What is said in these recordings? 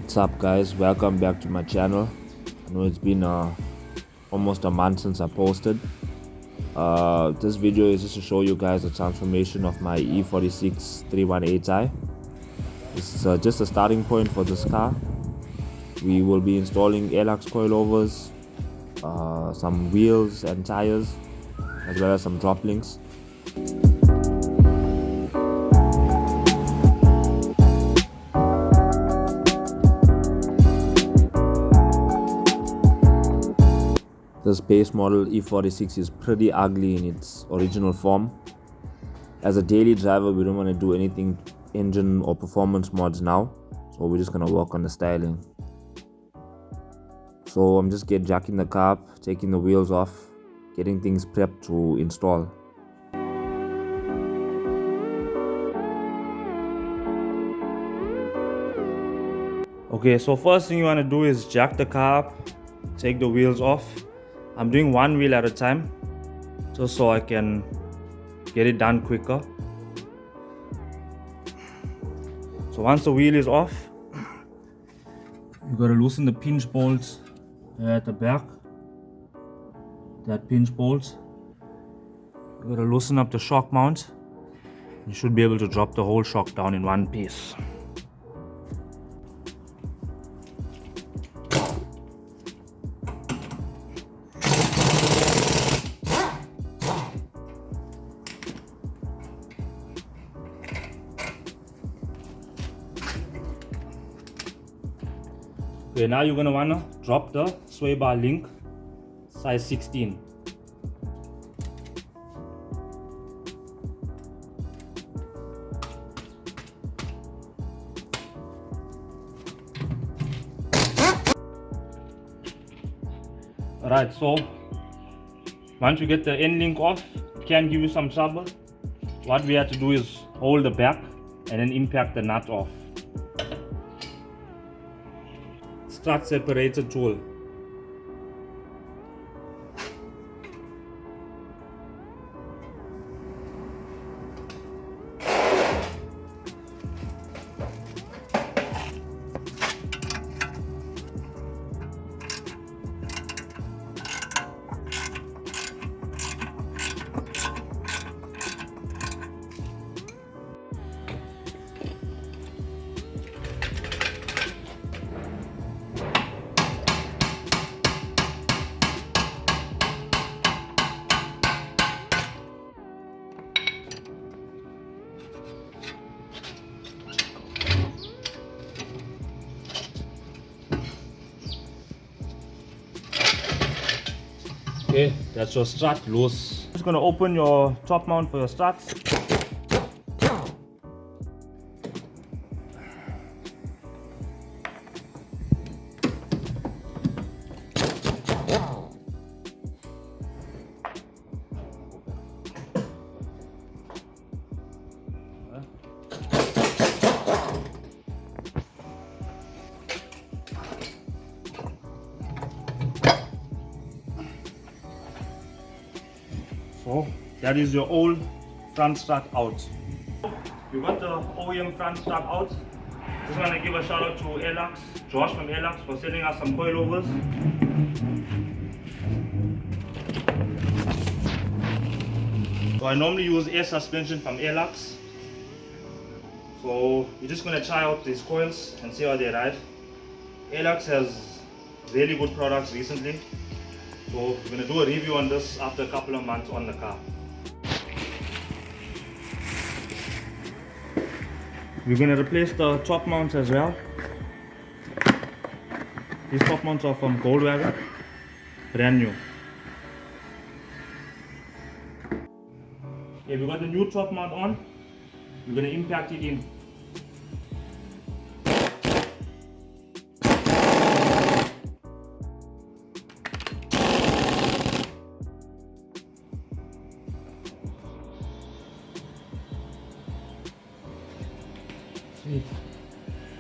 What's up, guys? Welcome back to my channel. I know it's been almost a month since I posted. This video is just to show you guys the transformation of my E46 318i. This is just a starting point for this car. We will be installing Airlux coilovers, some wheels and tires, as well as some drop links. This base model E46 is pretty ugly in its original form. As a daily driver, we don't want to do anything engine or performance mods now, so we're just going to work on the styling. So I'm just jacking the car up, taking the wheels off, getting things prepped to install. Okay, so first thing you want to do is jack the car up, take the wheels off. I'm doing one wheel at a time, just so I can get it done quicker. So once the wheel is off, you got to loosen the pinch bolts at the back. That pinch bolt. You got to loosen up the shock mount. You should be able to drop the whole shock down in one piece. Okay, now you're going to want to drop the sway bar link, size 16. Alright, so once you get the end link off, it can give you some trouble. What we have to do is hold the back and then impact the nut off. Strut separator tool. Okay, that's your strut loose. Just gonna open your top mount for your struts. So that is your old front strut out. You got the OEM front strut out. Just want to give a shout out to Airlux, Josh from Airlux, for sending us some coilovers. So I normally use air suspension from Airlux. So we're just going to try out these coils and see how they ride. Airlux has really good products recently. So we're going to do a review on this after a couple of months on the car. We're going to replace the top mounts as well. These top mounts are from Goldwagon, brand new. Okay, we got the new top mount on. We're going to impact it in.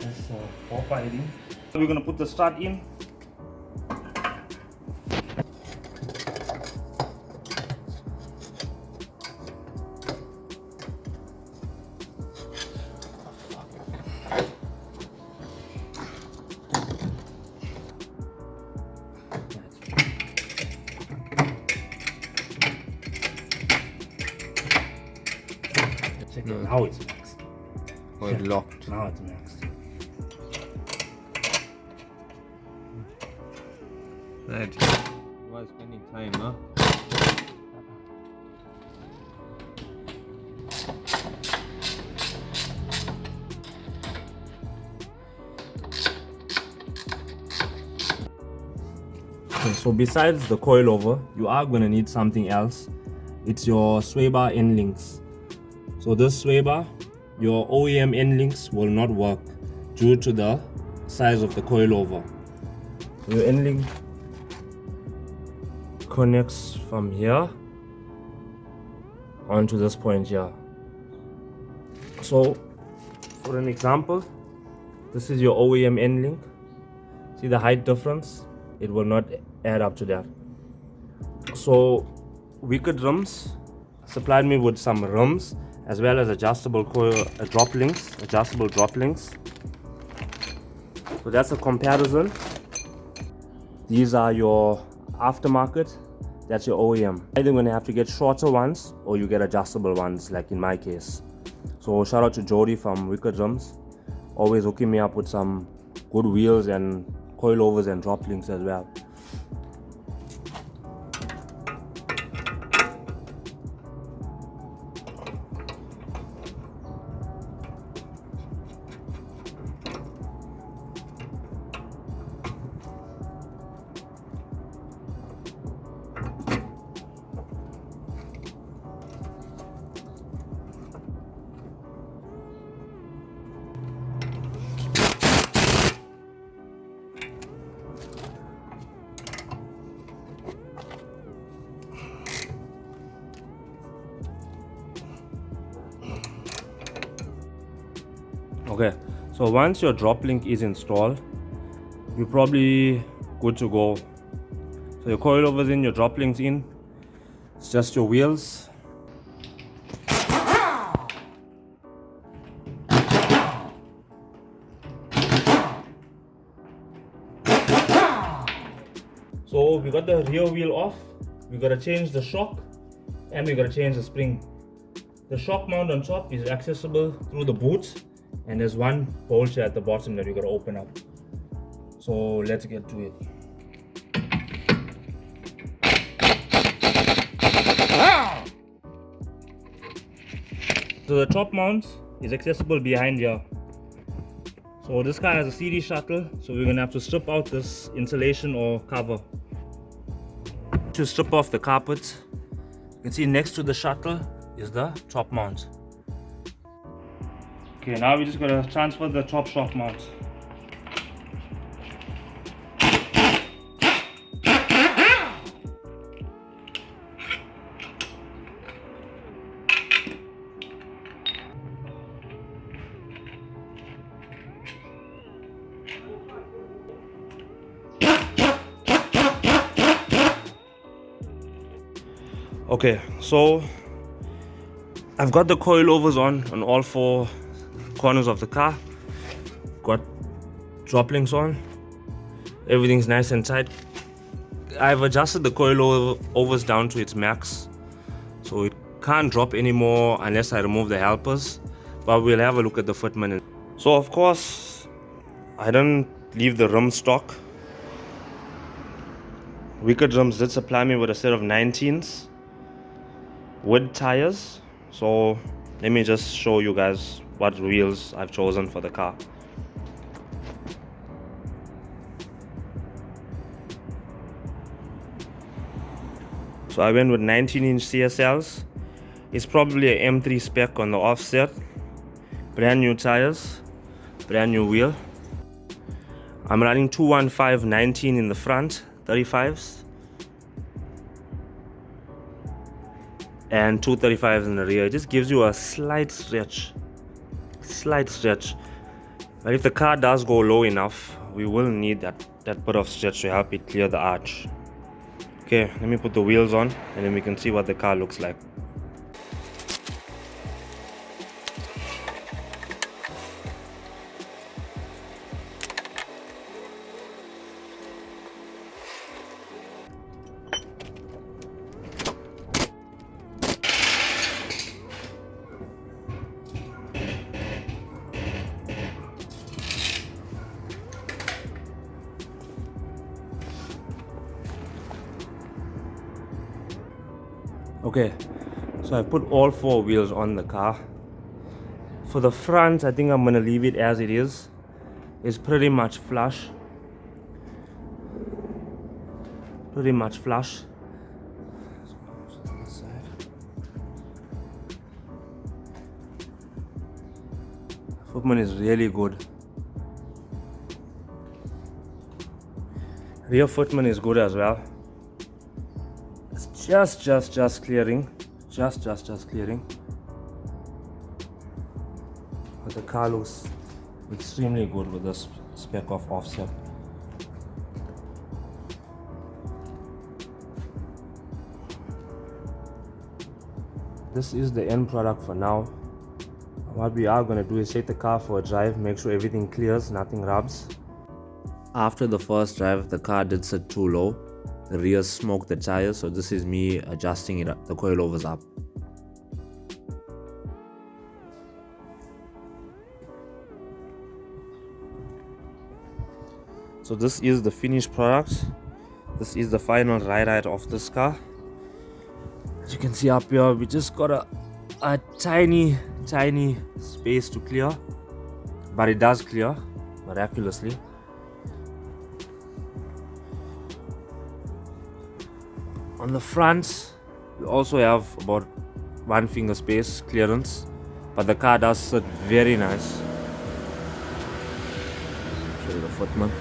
That's operating. So we're going to put the strut in. Now it's maxed. Or it locked? Now it's maxed. Right. You are spending time, huh? Okay, so besides the coilover, you are going to need something else. It's your sway bar end links. So this sway bar, your OEM end links will not work due to the size of the coilover. So your end link connects from here onto this point here. So for an example, this is your OEM end link. See the height difference? It will not add up to that. So Wicked Rims supplied me with some rims as well as adjustable drop links, adjustable drop links. So that's a comparison. These are your aftermarket, that's your OEM. Either going to have to get shorter ones or you get adjustable ones, like in my case. So shout out to Jody from Wicked Rims, always hooking me up with some good wheels and coilovers and drop links as well. Okay, so once your drop link is installed, you're probably good to go. So your coilovers in, your drop links in, it's just your wheels. So we got the rear wheel off, we gotta change the shock and we gotta change the spring. The shock mount on top is accessible through the boot, and there's one bolt here at the bottom that we gotta open up. So let's get to it. So the top mount is accessible behind here. So this car has a CD shuttle, so we're gonna have to strip out this insulation or cover. To strip off the carpet, you can see next to the shuttle is the top mount. Okay, now we just gotta transfer the top shock mount. Okay, so I've got the coilovers on all four corners of the car. Got drop links on. Everything's nice and tight. I've adjusted the coilovers down to its max, so it can't drop anymore unless I remove the helpers. But we'll have a look at the fitment. So of course, I didn't leave the rim stock. Wicked Rims did supply me with a set of 19s wood tires. So let me just show you guys what wheels I've chosen for the car. So I went with 19-inch CSLs. It's probably an M3 spec on the offset. Brand new tires, brand new wheel. I'm running 215 19 in the front, 35s. And 235s in the rear. It just gives you a slight stretch. But if the car does go low enough, we will need that bit of stretch to help it clear the arch. Okay, let me put the wheels on and then we can see what the car looks like. Okay, so I put all 4 wheels on the car. For the front, I think I'm gonna leave it as it is. It's pretty much flush. Pretty much flush. Fitment is really good. Rear fitment is good as well. It's just clearing. Just clearing. But the car looks extremely good with this spec of offset. This is the end product for now. What we are going to do is take the car for a drive, make sure everything clears, nothing rubs. After the first drive, the car did sit too low. The rear smoked the tires, so this is me adjusting it up, the coilovers up. So this is the finished product. This is the final ride of this car. As you can see up here, we just got a tiny space to clear, but it does clear miraculously. On the front, we also have about 1 finger space clearance, but the car does sit very nice. Show you the fitment.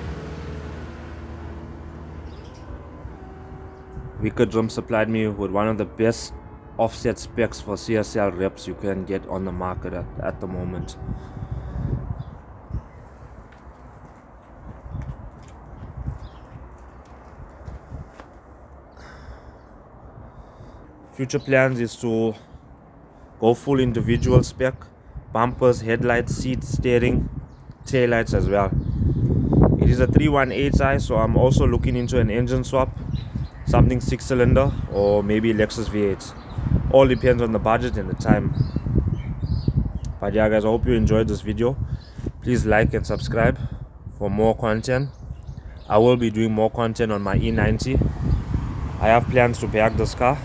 Wicked Rims supplied me with one of the best offset specs for CSL reps you can get on the market at the moment. Future plans is to go full individual spec, bumpers, headlights, seats, steering, taillights as well. It is a 318i, so I'm also looking into an engine swap, something 6-cylinder or maybe Lexus V8. All depends on the budget and the time. But yeah guys, I hope you enjoyed this video. Please like and subscribe for more content. I will be doing more content on my E90. I have plans to bag this car.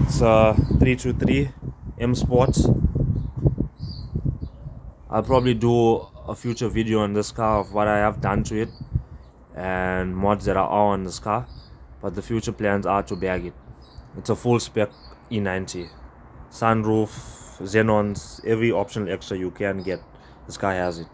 It's a 323 M Sport. I'll probably do a future video on this car of what I have done to it and mods that are on this car, but the future plans are to bag it. It's a full spec E90, sunroof, xenons, every optional extra you can get. This car has it.